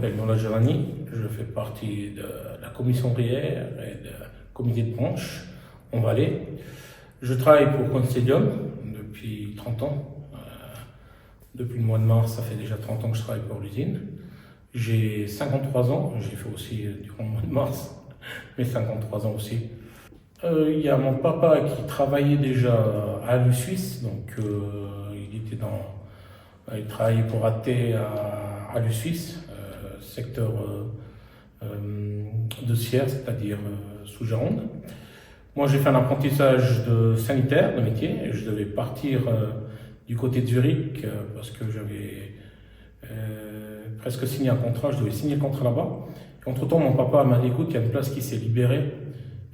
m'appelle Nola Giovanni, je fais partie de la commission ouvrière et du comité de branche en Valais. Je travaille pour Constellium depuis 30 ans. Depuis le mois de mars, ça fait déjà 30 ans que je travaille pour l'usine. J'ai 53 ans, j'ai fait aussi durant le mois de mars, mais 53 ans aussi. Il y a mon papa qui travaillait déjà à l'U-Suisse, donc il travaillait pour AT à l'U-Suisse, secteur de Sierre, c'est-à-dire sous Gironde. Moi, j'ai fait un apprentissage de sanitaire, de métier, et je devais partir du côté de Zurich parce que j'avais presque signé un contrat, je devais signer le contrat là-bas. Et entre-temps, mon papa m'a dit, écoute, il y a une place qui s'est libérée,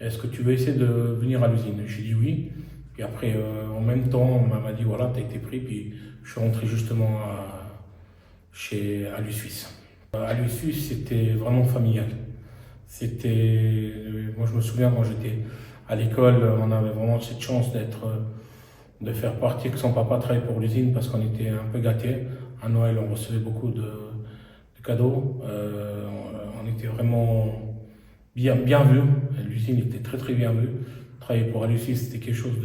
est-ce que tu veux essayer de venir à l'usine? J'ai dit oui. Puis après, en même temps, on m'a dit, voilà, tu as été pris, puis je suis rentré justement à l'U-Suisse. À l'U-Suisse, c'était vraiment familial. Moi je me souviens quand j'étais à l'école, on avait vraiment cette chance de faire partie, que son papa travaillait pour l'usine parce qu'on était un peu gâtés. À Noël, on recevait beaucoup de cadeaux. On était vraiment bien vus. L'usine était très bien vue. Travailler pour Alucis, c'était quelque chose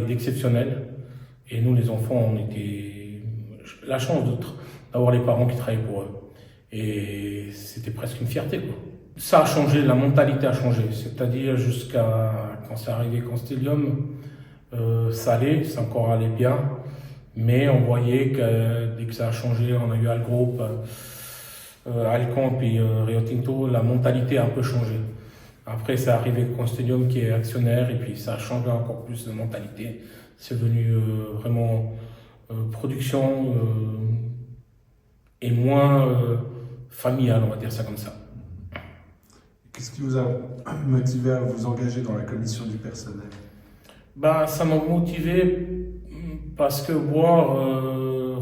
d'exceptionnel. Et nous, les enfants, on était la chance d'avoir les parents qui travaillaient pour eux. Et c'était presque une fierté, quoi. Ça a changé, la mentalité a changé. C'est-à-dire jusqu'à quand c'est arrivé Constellium, ça encore allait bien. Mais on voyait que dès que ça a changé, on a eu Algroup, Alcon puis Rio Tinto, la mentalité a un peu changé. Après, c'est arrivé Constellium qui est actionnaire et puis ça a changé encore plus de mentalité. C'est devenu vraiment production et moins familial, on va dire ça comme ça. Qu'est-ce qui vous a motivé à vous engager dans la commission du personnel? Ça m'a motivé parce que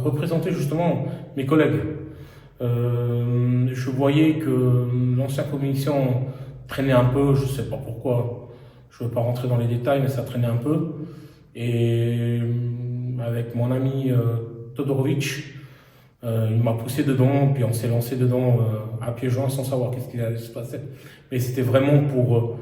représenter justement mes collègues. Je voyais que l'ancienne commission traînait un peu, je ne sais pas pourquoi, je ne veux pas rentrer dans les détails, mais ça traînait un peu. Et avec mon ami Todorovic, il m'a poussé dedans, puis on s'est lancé dedans à pieds joints sans savoir qu'est-ce qui allait se passer. Mais c'était vraiment pour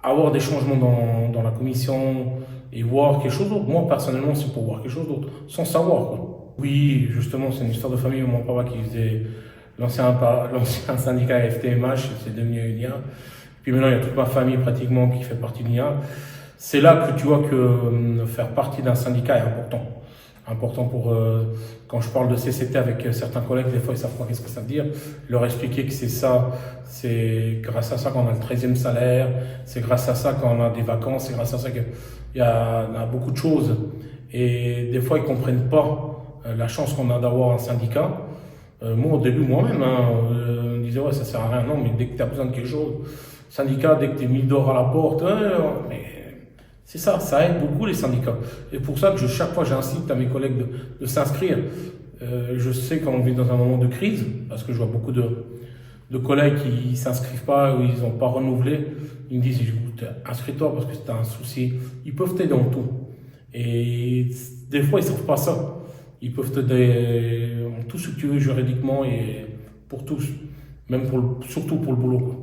avoir des changements dans la commission et voir quelque chose d'autre. Moi, personnellement, c'est pour voir quelque chose d'autre, sans savoir, quoi. Oui, justement, c'est une histoire de famille. Mon papa qui faisait l'ancien syndicat FTMH, c'est devenu UNIA. Puis maintenant, il y a toute ma famille pratiquement qui fait partie de l'UNIA. C'est là que tu vois que faire partie d'un syndicat est important. Important pour, quand je parle de CCT avec certains collègues, des fois ils savent pas qu'est-ce que ça veut dire, leur expliquer que c'est ça, c'est grâce à ça qu'on a le 13e salaire, c'est grâce à ça qu'on a des vacances, c'est grâce à ça qu'il y a beaucoup de choses. Et des fois ils comprennent pas la chance qu'on a d'avoir un syndicat. Moi au début moi-même, on disait ouais ça sert à rien, non mais dès que tu as besoin de quelque chose, syndicat, dès que tu es mis dehors à la porte, mais c'est ça, ça aide beaucoup les syndicats. Et pour ça que chaque fois j'incite à mes collègues de s'inscrire. Je sais qu'on vit dans un moment de crise, parce que je vois beaucoup de collègues qui ne s'inscrivent pas ou ils n'ont pas renouvelé. Ils me disent, écoute, inscris-toi parce que c'est un souci. Ils peuvent t'aider dans tout. Et des fois, ils ne savent pas ça. Ils peuvent t'aider en tout ce que tu veux juridiquement et pour tous, même surtout pour le boulot, quoi.